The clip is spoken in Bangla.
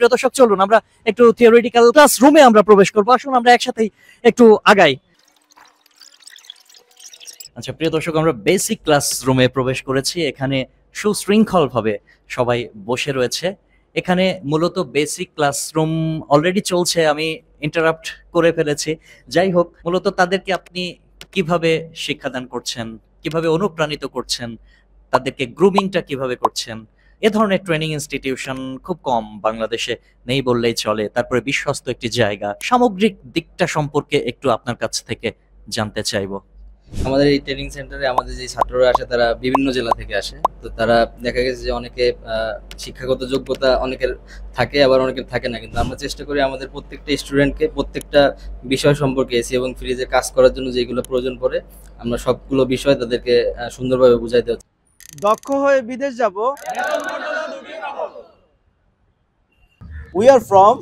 প্রিয় দর্শক চলুন আমরা একটু থিওরিটিক্যাল ক্লাসরুমে আমরা প্রবেশ করবো। আসুন আমরা একসাথেই একটু আগাই। আচ্ছা প্রিয় দর্শক, আমরা বেসিক ক্লাসরুমে প্রবেশ করেছি। এখানে সুশৃঙ্খল ভাবে সবাই বসে রয়েছে। এখানে মূলত বেসিক ক্লাসরুম অলরেডি চলছে, আমি ইন্টারাপ্ট করে ফেলেছি। যাই হোক, মূলত তাদেরকে আপনি কিভাবে শিক্ষাদান করছেন, কিভাবে অনুপ্রাণিত করছেন, তাদেরকে গ্রুমিংটা কিভাবে করছেন, এ ধরনের ট্রেনিং ইনস্টিটিউশন খুব কম বাংলাদেশে, নেই বললেই চলে। তারপরে বিশ্বস্ত একটি জায়গা, সামগ্রিক দিকটা সম্পর্কে একটু আপনার কাছ থেকে জানতে চাইবো। আমাদের এই ট্রেনিং সেন্টারে আমাদের যে ছাত্ররা আসে তারা বিভিন্ন জেলা থেকে আসে। তো তারা দেখা গেছে যে অনেকে শিক্ষাগত যোগ্যতা অনেকের থাকে, আবার অনেকের থাকে না। কিন্তু আমরা চেষ্টা করি আমাদের প্রত্যেকটা স্টুডেন্টকে প্রত্যেকটা বিষয় সম্পর্কে এসি এবং ফ্রিজে কাজ করার জন্য যেগুলো প্রয়োজন পড়ে আমরা সবগুলো বিষয় তাদেরকে সুন্দরভাবে বুঝাই দেওয়া। দক্ষ হয়ে বিদেশ যাব। We are from